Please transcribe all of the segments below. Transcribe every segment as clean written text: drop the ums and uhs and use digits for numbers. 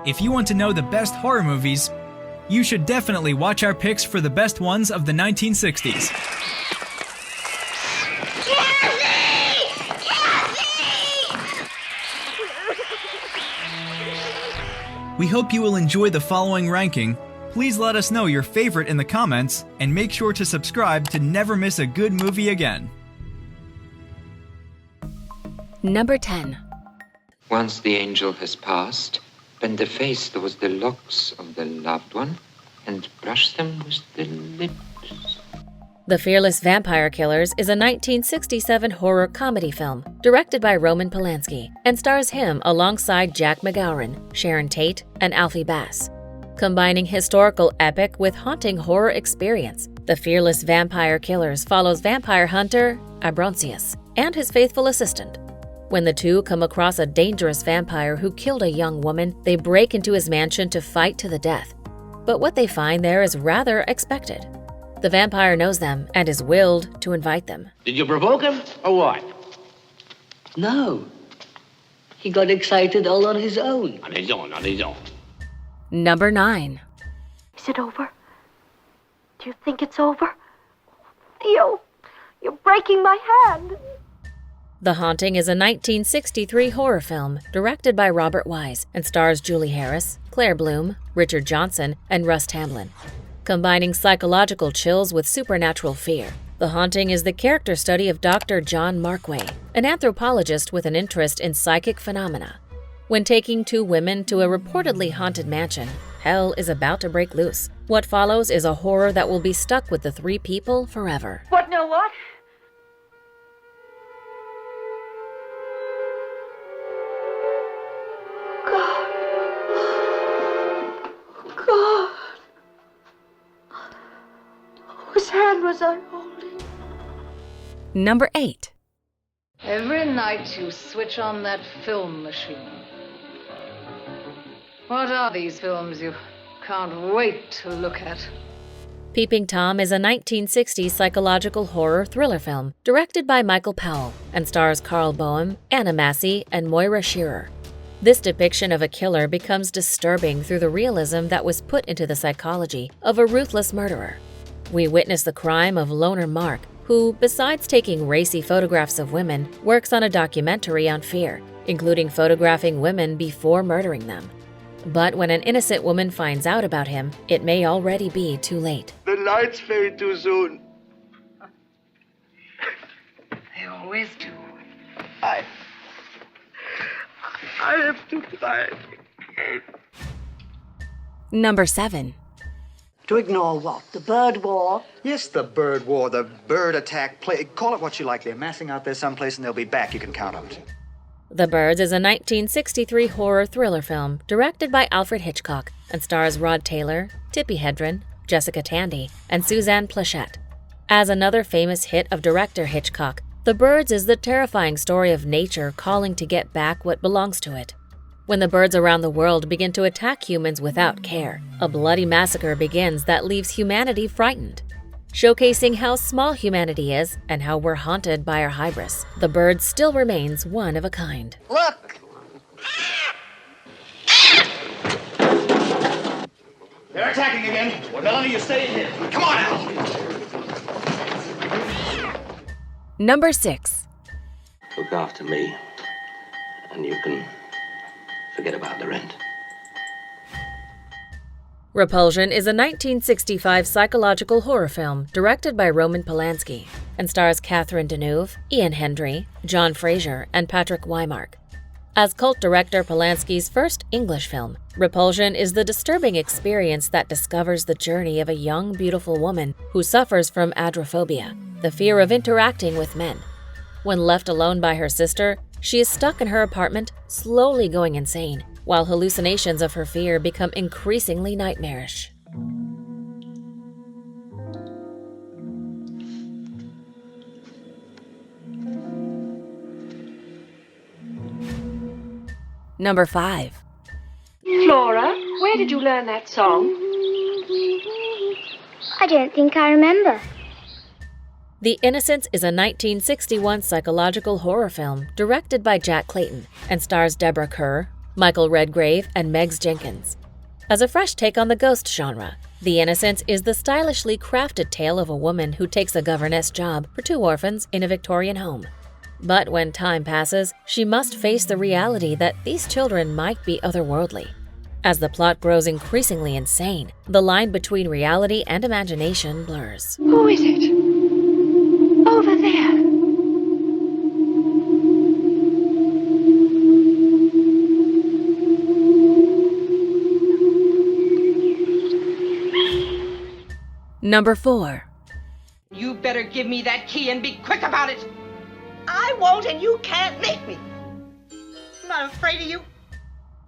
If you want to know the best horror movies, you should definitely watch our picks for the best ones of the 1960s. We hope you will enjoy the following ranking. Please let us know your favorite in the comments, and make sure to subscribe to never miss a good movie again. Number 10. Once the angel has passed, bend the face towards the locks of the loved one and brush them with the lips. The Fearless Vampire Killers is a 1967 horror comedy film directed by Roman Polanski and stars him alongside Jack McGowan, Sharon Tate, and Alfie Bass. Combining historical epic with haunting horror experience, The Fearless Vampire Killers follows vampire hunter Abronsius and his faithful assistant. When the two come across a dangerous vampire who killed a young woman, they break into his mansion to fight to the death. But what they find there is rather expected. The vampire knows them and is willed to invite them. Did you provoke him, or what? No. He got excited all on his own. On his own. Number 9. Is it over? Do you think it's over? You're breaking my hand. The Haunting is a 1963 horror film directed by Robert Wise and stars Julie Harris, Claire Bloom, Richard Johnson, and Russ Tamblyn. Combining psychological chills with supernatural fear, The Haunting is the character study of Dr. John Markway, an anthropologist with an interest in psychic phenomena. When taking two women to a reportedly haunted mansion, hell is about to break loose. What follows is a horror that will be stuck with the three people forever. What, no what? God. Whose hand was I holding? Number 8. Every night you switch on that film machine. What are these films you can't wait to look at? Peeping Tom is a 1960s psychological horror thriller film directed by Michael Powell and stars Carl Boehm, Anna Massey, and Moira Shearer. This depiction of a killer becomes disturbing through the realism that was put into the psychology of a ruthless murderer. We witness the crime of Loner Mark, who, besides taking racy photographs of women, works on a documentary on fear, including photographing women before murdering them. But when an innocent woman finds out about him, it may already be too late. The lights fade too soon. They always do. I have to die. Number 7. To ignore what? The bird war? Yes, the bird war, the bird attack. Call it what you like. They're massing out there someplace and they'll be back. You can count on it. The Birds is a 1963 horror thriller film directed by Alfred Hitchcock and stars Rod Taylor, Tippi Hedren, Jessica Tandy, and Suzanne Pleshette. As another famous hit of director Hitchcock, The Birds is the terrifying story of nature calling to get back what belongs to it. When the birds around the world begin to attack humans without care, a bloody massacre begins that leaves humanity frightened. Showcasing how small humanity is and how we're haunted by our hybris, The Birds still remains one of a kind. Look! They're attacking again. Melanie, you stay in here. Come on, Al. Number 6. Look after me, and you can forget about the rent. Repulsion is a 1965 psychological horror film directed by Roman Polanski and stars Catherine Deneuve, Ian Hendry, John Fraser, and Patrick Wymark. As cult director Polanski's first English film, Repulsion is the disturbing experience that discovers the journey of a young, beautiful woman who suffers from agoraphobia, the fear of interacting with men. When left alone by her sister, she is stuck in her apartment, slowly going insane, while hallucinations of her fear become increasingly nightmarish. Number 5. Flora, where did you learn that song? I don't think I remember. The Innocents is a 1961 psychological horror film directed by Jack Clayton and stars Deborah Kerr, Michael Redgrave and Megs Jenkins. As a fresh take on the ghost genre, The Innocents is the stylishly crafted tale of a woman who takes a governess job for 2 orphans in a Victorian home. But when time passes, she must face the reality that these children might be otherworldly. As the plot grows increasingly insane, the line between reality and imagination blurs. Who is it? Over there. Number 4. You better give me that key and be quick about it. I won't, and you can't make me. I'm not afraid of you.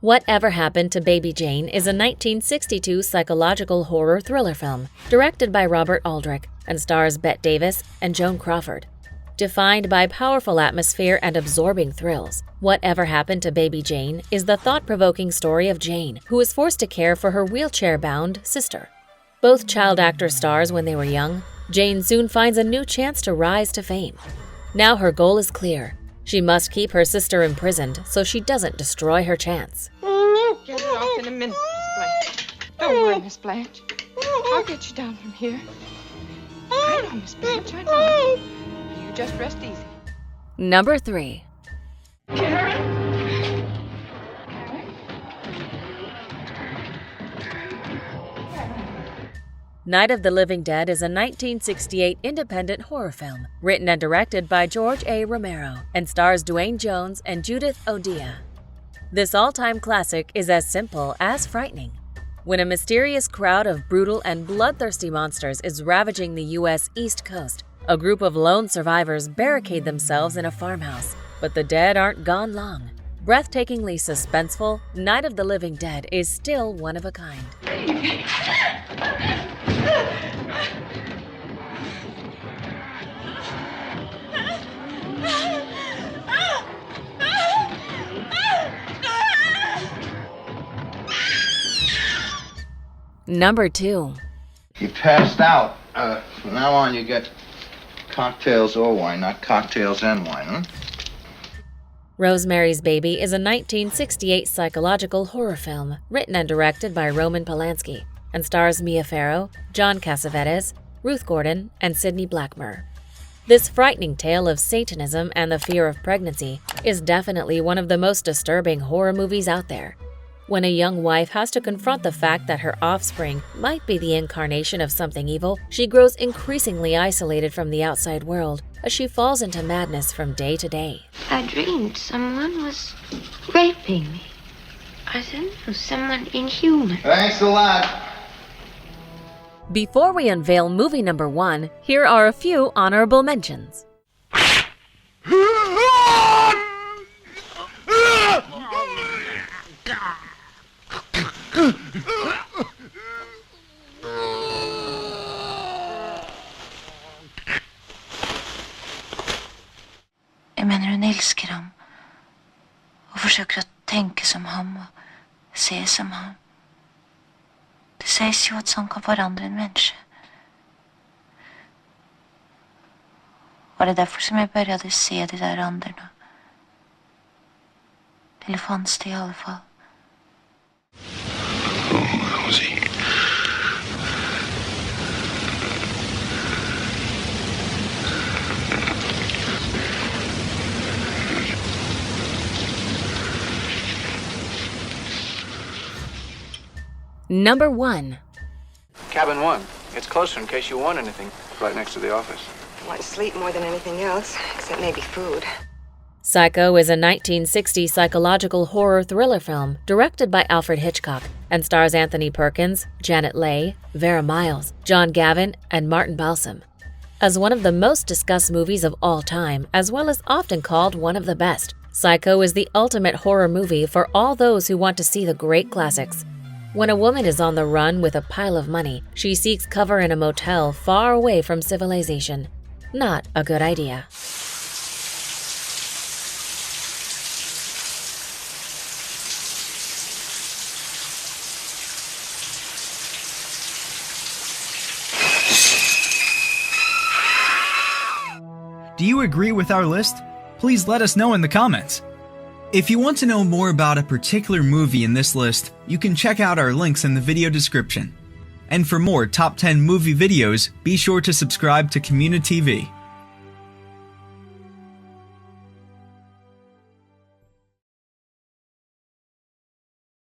Whatever Happened to Baby Jane is a 1962 psychological horror thriller film directed by Robert Aldrich and stars Bette Davis and Joan Crawford. Defined by powerful atmosphere and absorbing thrills, Whatever Happened to Baby Jane is the thought-provoking story of Jane, who is forced to care for her wheelchair-bound sister. Both child actor stars when they were young, Jane soon finds a new chance to rise to fame. Now her goal is clear. She must keep her sister imprisoned so she doesn't destroy her chance. Get it off in a minute, Miss Blanche. Don't worry, Miss Blanche. I'll get you down from here. I know, Miss Blanche, I know. You just rest easy. Number 3. Night of the Living Dead is a 1968 independent horror film, written and directed by George A. Romero, and stars Dwayne Jones and Judith O'Dea. This all-time classic is as simple as frightening. When a mysterious crowd of brutal and bloodthirsty monsters is ravaging the U.S. East Coast, a group of lone survivors barricade themselves in a farmhouse, but the dead aren't gone long. Breathtakingly suspenseful, Night of the Living Dead is still one of a kind. Number 2. You passed out. From now on, you get cocktails or wine, not cocktails and wine, huh? Rosemary's Baby is a 1968 psychological horror film written and directed by Roman Polanski and stars Mia Farrow, John Cassavetes, Ruth Gordon, and Sidney Blackmer. This frightening tale of Satanism and the fear of pregnancy is definitely one of the most disturbing horror movies out there. When a young wife has to confront the fact that her offspring might be the incarnation of something evil, she grows increasingly isolated from the outside world as she falls into madness from day to day. I dreamed someone was raping me. I don't know, someone inhuman. Thanks a lot. Before we unveil movie number 1, here are a few honorable mentions. Jag menar, hon älskar dem och försöker att tänka som han och se som han. Det sägs ju att som kan förändra en människa. Och det är därför som jag började se de där andra. Eller fanns det i alla fall. Number 1. Cabin 1. It's closer in case you want anything. Right next to the office. I want sleep more than anything else, except maybe food. Psycho is a 1960 psychological horror thriller film directed by Alfred Hitchcock and stars Anthony Perkins, Janet Leigh, Vera Miles, John Gavin, and Martin Balsam. As one of the most discussed movies of all time, as well as often called one of the best, Psycho is the ultimate horror movie for all those who want to see the great classics. When a woman is on the run with a pile of money, she seeks cover in a motel far away from civilization. Not a good idea. Do you agree with our list? Please let us know in the comments. If you want to know more about a particular movie in this list, you can check out our links in the video description. And for more top 10 movie videos, be sure to subscribe to communiTV.